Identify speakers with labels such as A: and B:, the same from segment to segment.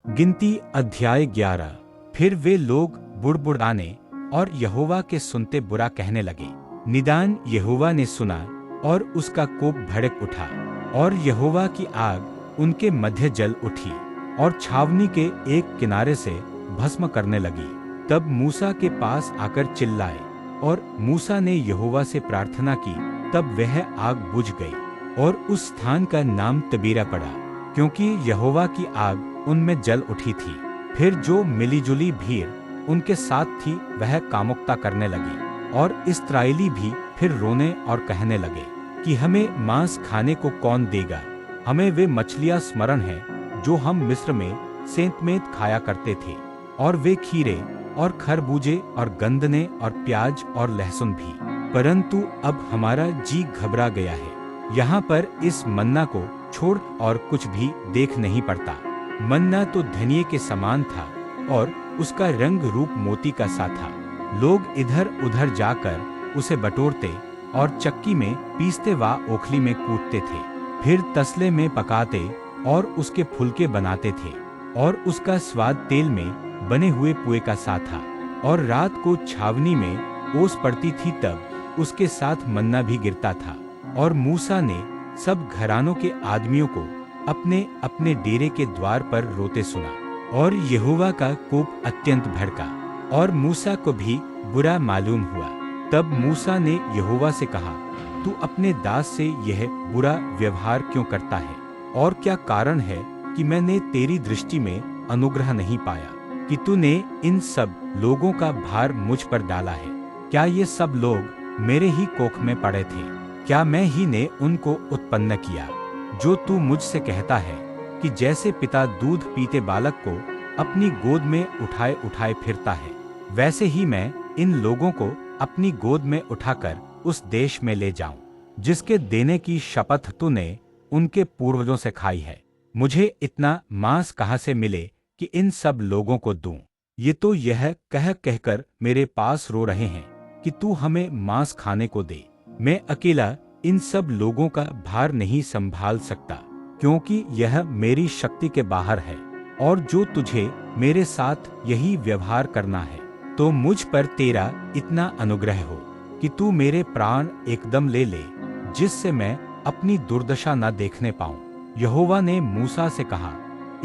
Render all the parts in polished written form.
A: गिनती अध्याय 11। फिर वे लोग बुड़बुड़ाने और यहोवा के सुनते बुरा कहने लगे। निदान यहोवा ने सुना और उसका कोप भड़क उठा, और यहोवा की आग उनके मध्य जल उठी और छावनी के एक किनारे से भस्म करने लगी। तब मूसा के पास आकर चिल्लाए, और मूसा ने यहोवा से प्रार्थना की। तब वह आग बुझ गई और उस स्थान का नाम तबीरा पड़ा, क्योंकि यहोवा की आग उनमें जल उठी थी। फिर जो मिलीजुली भीड़ उनके साथ थी वह कामुकता करने लगी, और इस्राएली भी फिर रोने और कहने लगे कि हमें मांस खाने को कौन देगा। हमें वे मछलियां स्मरण है जो हम मिस्र में सेंतमेत खाया करते थे, और वे खीरे और खरबूजे और गंदने और प्याज और लहसुन भी। परंतु अब हमारा जी घबरा गया है, यहाँ पर इस मन्ना को छोड़ और कुछ भी देख नहीं पड़ता। मन्ना तो धनिये के समान था और उसका रंग रूप मोती का सा था। लोग इधर उधर जाकर उसे बटोरते और चक्की में पीसते व ओखली में कूटते थे, फिर तसले में पकाते और उसके फुलके बनाते थे, और उसका स्वाद तेल में बने हुए पुए का सा था। और रात को छावनी में ओस पड़ती थी तब उसके साथ मन्ना भी गिरता था। और मूसा ने सब घरानों के आदमियों को अपने अपने डेरे के द्वार पर रोते सुना, और यहोवा का कोप अत्यंत भड़का, और मूसा को भी बुरा मालूम हुआ। तब मूसा ने यहोवा से कहा, तू अपने दास से यह बुरा व्यवहार क्यों करता है? और क्या कारण है कि मैंने तेरी दृष्टि में अनुग्रह नहीं पाया, कि तूने इन सब लोगों का भार मुझ पर डाला है? क्या ये सब लोग मेरे ही कोख में पड़े थे? क्या मैं ही ने उनको उत्पन्न किया? जो तू मुझसे कहता है कि जैसे पिता दूध पीते बालक को अपनी गोद में उठाए उठाए फिरता है, वैसे ही मैं इन लोगों को अपनी गोद में उठाकर उस देश में ले जाऊं, जिसके देने की शपथ तूने उनके पूर्वजों से खाई है। मुझे इतना मांस कहाँ से मिले कि इन सब लोगों को दूं? ये तो यह कह कहकर मेरे पास रो रहे हैं कि तू हमें मांस खाने को दे। मैं अकेला इन सब लोगों का भार नहीं संभाल सकता, क्योंकि यह मेरी शक्ति के बाहर है। और जो तुझे मेरे साथ यही व्यवहार करना है, तो मुझ पर तेरा इतना अनुग्रह हो कि तू मेरे प्राण एकदम ले ले, जिससे मैं अपनी दुर्दशा न देखने पाऊं। यहोवा ने मूसा से कहा,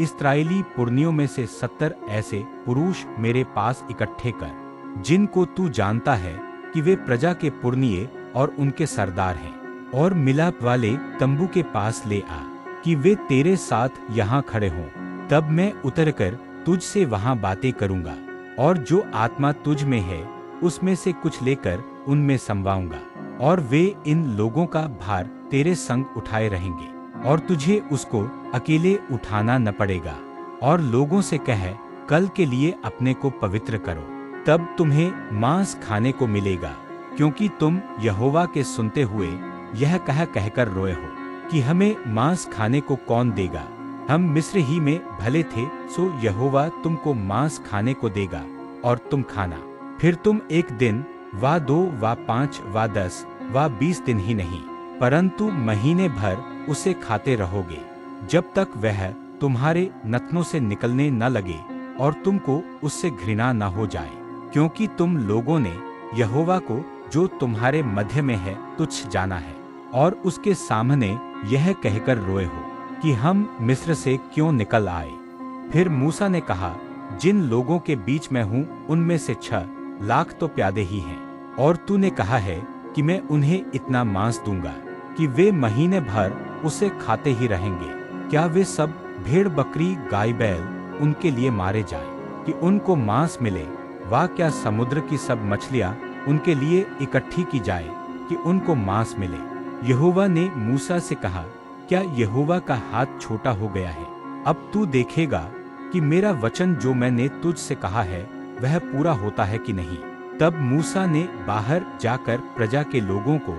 A: इस्राएली पुरनियों में से 70 ऐसे पुरुष मेरे पास इकट्ठे कर, जिनको तू जानता है कि वे प्रजा के पुरनिये और उनके सरदार हैं, और मिलाप वाले तंबू के पास ले आ, कि वे तेरे साथ यहाँ खड़े हों। तब मैं उतरकर तुझसे वहाँ बातें करूँगा, और जो आत्मा तुझ में है उसमें से कुछ लेकर उनमें समवाऊंगा, और वे इन लोगों का भार तेरे संग उठाए रहेंगे, और तुझे उसको अकेले उठाना न पड़ेगा। और लोगों से कह, कल के लिए अपने को पवित्र करो, तब तुम्हें मांस खाने को मिलेगा, क्योंकि तुम यहोवा के सुनते हुए यह कह कहकर रोए हो कि हमें मांस खाने को कौन देगा। हम मिस्र ही में भले थे, सो यहोवा तुमको मांस खाने को देगा और तुम खाना। फिर तुम एक दिन व 2 व 5 व 10 व 20 दिन ही नहीं, परंतु महीने भर उसे खाते रहोगे, जब तक वह तुम्हारे नथनों से निकलने न लगे और तुमको उससे घृणा न हो जाए, क्योंकि तुम लोगों ने यहोवा को जो तुम्हारे मध्य में है तुच्छ जाना है, और उसके सामने यह कहकर रोए हो कि हम मिस्र से क्यों निकल आए। फिर मूसा ने कहा, जिन लोगों के बीच में हूँ उनमें से 6 लाख तो प्यादे ही हैं, और तूने कहा है कि मैं उन्हें इतना मांस दूंगा कि वे महीने भर उसे खाते ही रहेंगे। क्या वे सब भेड़ बकरी गाय बैल उनके लिए मारे जाएं कि उनको मांस मिले? वा क्या समुद्र की सब मछलियां उनके लिए इकट्ठी की जाए कि उनको मांस मिले? यहोवा ने मूसा से कहा, क्या यहोवा का हाथ छोटा हो गया है? अब तू देखेगा कि मेरा वचन जो मैंने तुझ से कहा है वह पूरा होता है कि नहीं। तब मूसा ने बाहर जाकर प्रजा के लोगों को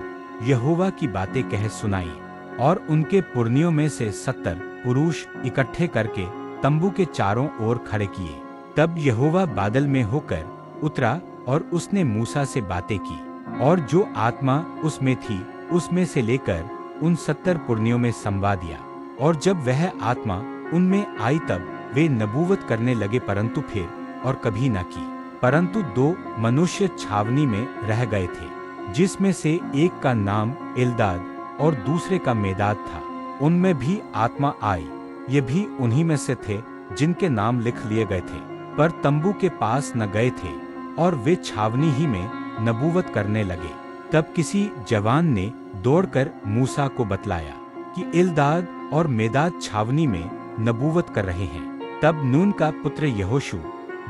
A: यहोवा की बातें कह सुनाई, और उनके पुरनियों में से 70 पुरुष इकट्ठे करके तंबू के चारों ओर खड़े किए। तब यहोवा बादल में होकर उतरा और उसने मूसा से बातें की, और जो आत्मा उसमें थी उसमें से लेकर उन 70 पुरनियों में समवा दिया। और जब वह आत्मा उनमें आई तब वे नबूवत करने लगे, परंतु फिर और कभी न की। परंतु 2 मनुष्य छावनी में रह गए थे, जिसमें से एक का नाम एल्दाद और दूसरे का मेदाद था। उनमें भी आत्मा आई। ये भी उन्हीं में से थे जिनके नाम लिख लिए गए थे, पर तंबू के पास न गए थे, और वे छावनी ही में नबूवत करने लगे। तब किसी जवान ने दौड़कर मूसा को बतलाया कि एल्दाद और मेदाद छावनी में नबूवत कर रहे हैं। तब नून का पुत्र यहोशू,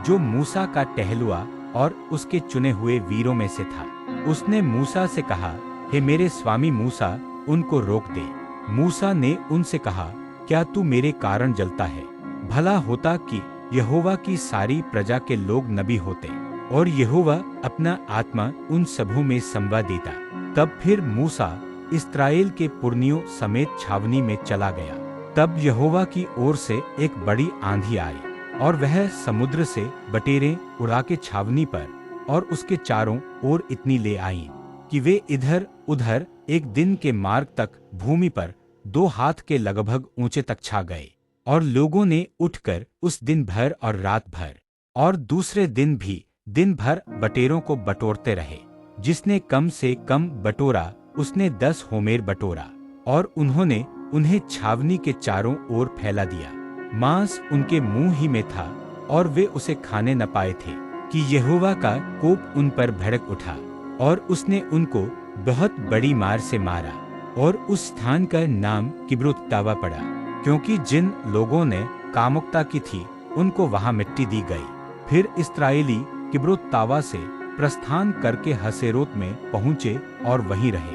A: जो मूसा का टहलुआ और उसके चुने हुए वीरों में से था, उसने मूसा से कहा, हे मेरे स्वामी मूसा, उनको रोक दे। मूसा ने उनसे कहा, क्या तू मेरे कारण जलता है? भला होता कि यहोवा की सारी प्रजा के लोग नबी होते, और यहोवा अपना आत्मा उन सबों में संवा देता। तब फिर मूसा इस्राएल के पुरनियों समेत छावनी में चला गया। तब यहोवा की ओर से एक बड़ी आंधी आई, और वह समुद्र से बटेरें उड़ा के छावनी पर और उसके चारों ओर इतनी ले आईं कि वे इधर उधर एक दिन के मार्ग तक भूमि पर 2 हाथ के लगभग ऊंचे तक छा गए। और लोगों ने उठकर उस दिन भर और रात भर और दूसरे दिन भी दिन भर बटेरों को बटोरते रहे। जिसने कम से कम बटोरा उसने 10 होमेर बटोरा, और उन्होंने उन्हें छावनी के चारों ओर फैला दिया। मांस उनके मुंह ही में था, और वे उसे खाने न पाए थे कि यहोवा का कोप उन पर भड़क उठा, और उसने उनको बहुत बड़ी मार से मारा। और उस स्थान का नाम किब्रोत तावा पड़ा, क्योंकि जिन लोगों ने कामुकता की थी उनको वहां मिट्टी दी गई। फिर इस्राएली किब्रोत तावा से प्रस्थान करके हसेरोत में पहुंचे और वहीं रहे।